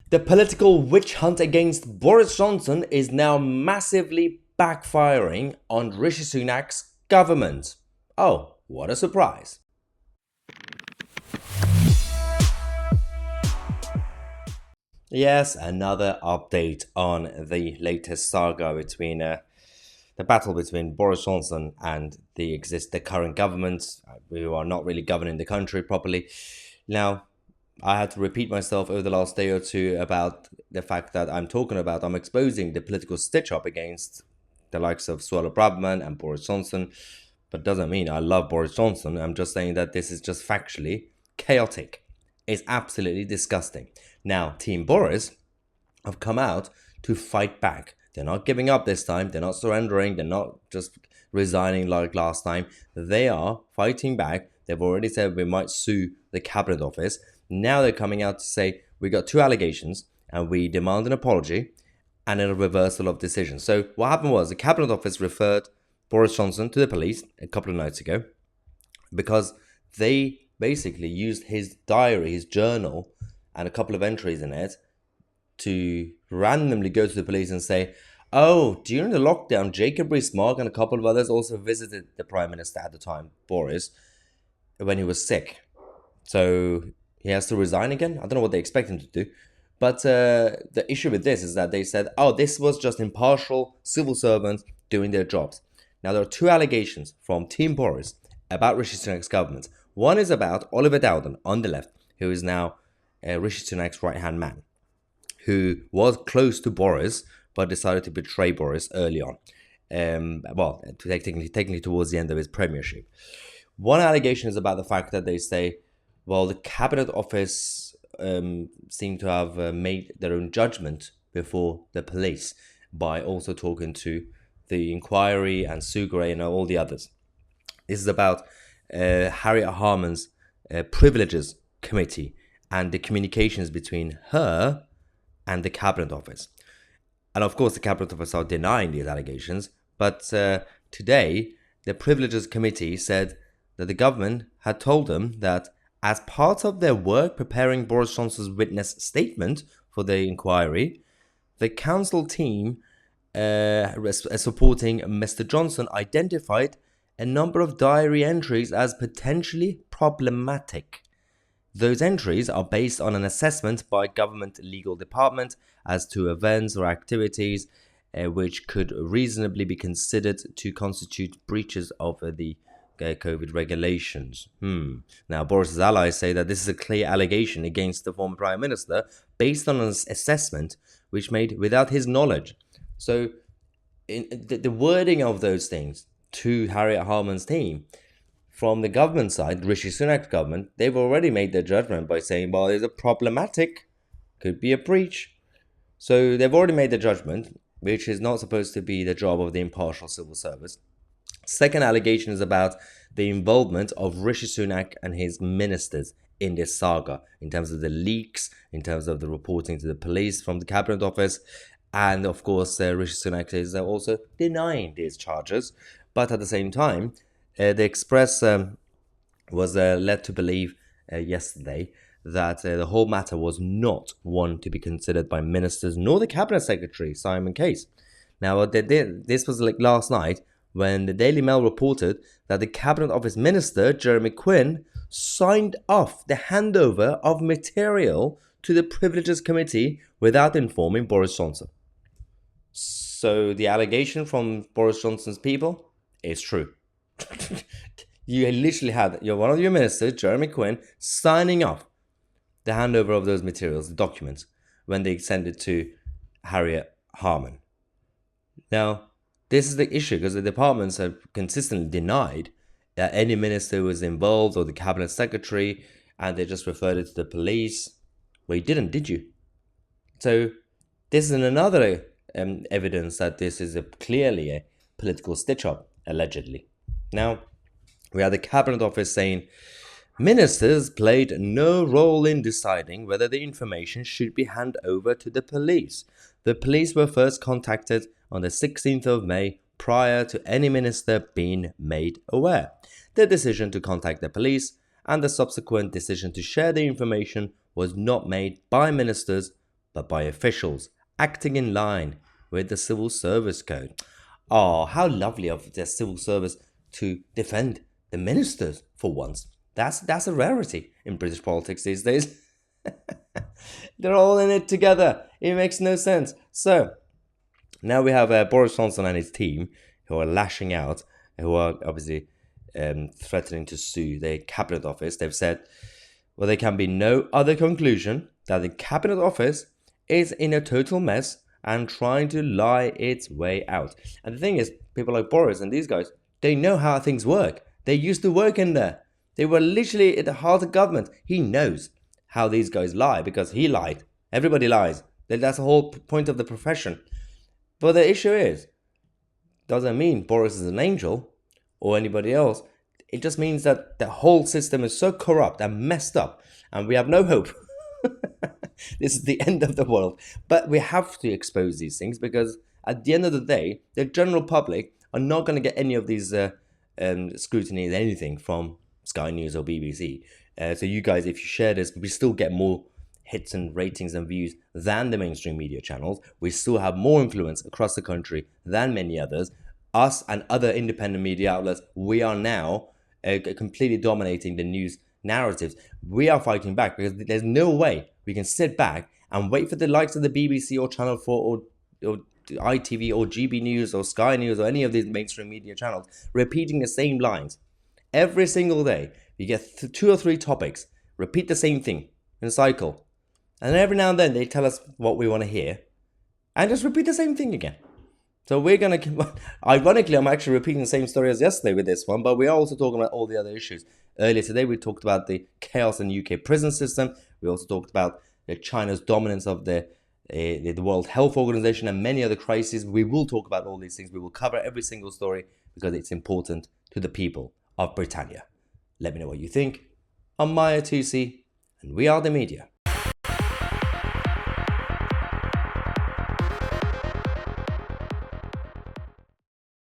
The political witch hunt against Boris Johnson is now massively backfiring on Rishi Sunak's government. Oh, what a surprise. Yes, another update on the latest saga between the battle between Boris Johnson and the current government, who are not really governing the country properly. Now, I had to repeat myself over the last day or two about the fact that I'm exposing the political stitch up against the likes of Suella Braverman and Boris Johnson. But doesn't mean I love Boris Johnson. I'm just saying that this is just factually chaotic. It's absolutely disgusting. Now, Team Boris have come out to fight back. They're not giving up this time. They're not surrendering. They're not just resigning like last time. They are fighting back. They've already said we might sue the Cabinet Office. Now they're coming out to say we got 2 allegations and we demand an apology and a reversal of decision. So what happened was the Cabinet Office referred Boris Johnson to the police a couple of nights ago because they basically used his diary, his journal, and a couple of entries in it to randomly go to the police and say, oh, during the lockdown, Jacob Rees-Mogg and a couple of others also visited the Prime Minister at the time, Boris, when he was sick. So he has to resign again? I don't know what they expect him to do. But the issue with this is that they said, oh, this was just impartial civil servants doing their jobs. Now, there are 2 allegations from Team Boris about Rishi Sunak's government. One is about Oliver Dowden on the left, who is now Rishi Sunak's right-hand man, who was close to Boris, but decided to betray Boris early on. Technically towards the end of his premiership. One allegation is about the fact that they say, well, the Cabinet Office seem to have made their own judgment before the police by also talking to the inquiry and Sue Gray and all the others. This is about Harriet Harman's privileges committee and the communications between her and the Cabinet Office. And of course, the Cabinet Office are denying these allegations. But today, the privileges committee said that the government had told them that as part of their work preparing Boris Johnson's witness statement for the inquiry, the council team supporting Mr. Johnson identified a number of diary entries as potentially problematic. Those entries are based on an assessment by government legal department as to events or activities which could reasonably be considered to constitute breaches of the COVID regulations. Now, Boris's allies say that this is a clear allegation against the former Prime Minister based on an assessment which made without his knowledge. So, in the wording of those things to Harriet Harman's team, from the government side, Rishi Sunak's government, they've already made their judgment by saying, well, there's a problematic, could be a breach. So they've already made the judgment, which is not supposed to be the job of the impartial civil service. Second allegation is about the involvement of Rishi Sunak and his ministers in this saga, in terms of the leaks, in terms of the reporting to the police from the Cabinet Office. And of course, Rishi Sunak is also denying these charges. But at the same time, the Express was led to believe yesterday that the whole matter was not one to be considered by ministers nor the Cabinet Secretary, Simon Case. Now, this was like last night when the Daily Mail reported that the Cabinet Office Minister, Jeremy Quinn, signed off the handover of material to the Privileges Committee without informing Boris Johnson. So the allegation from Boris Johnson's people is true. You literally had one of your ministers, Jeremy Quinn, signing off the handover of those materials, the documents, when they sent it to Harriet Harman. Now, this is the issue because the departments have consistently denied that any minister was involved or the Cabinet Secretary, and they just referred it to the police. Well, you didn't, did you? So this is another evidence that this is clearly a political stitch-up, allegedly. Now, we had the Cabinet Office saying, ministers played no role in deciding whether the information should be handed over to the police. The police were first contacted on the 16th of May prior to any minister being made aware. The decision to contact the police and the subsequent decision to share the information was not made by ministers but by officials acting in line with the Civil Service Code. Oh, how lovely of the civil service to defend the ministers for once. That's a rarity in British politics these days. They're all in it together. It makes no sense. So, now we have Boris Johnson and his team who are lashing out, who are obviously threatening to sue the Cabinet Office. They've said, well, there can be no other conclusion that the Cabinet Office is in a total mess and trying to lie its way out. And the thing is, people like Boris and these guys, they know how things work. They used to work in there. They were literally at the heart of government. He knows how these guys lie because he lied. Everybody lies. That's the whole point of the profession. But the issue is, doesn't mean Boris is an angel or anybody else. It just means that the whole system is so corrupt and messed up and we have no hope. This is the end of the world. But we have to expose these things because at the end of the day, the general public are not going to get any of these scrutiny, anything from Sky News or BBC. So you guys, if you share this, we still get more hits and ratings and views than the mainstream media channels. We still have more influence across the country than many others. Us and other independent media outlets, we are now completely dominating the news narratives. We are fighting back because there's no way we can sit back and wait for the likes of the BBC or Channel 4 or ITV or GB News or Sky News or any of these mainstream media channels repeating the same lines. Every single day, you get 2 or 3 topics, repeat the same thing in a cycle. And every now and then they tell us what we want to hear and just repeat the same thing again. So we're going to, ironically, I'm actually repeating the same story as yesterday with this one, but we are also talking about all the other issues. Earlier today, we talked about the chaos in the UK prison system. We also talked about China's dominance of the World Health Organization and many other crises. We will talk about all these things. We will cover every single story because it's important to the people of Britannia. Let me know what you think. I'm Mahyar Tousi, and we are the media.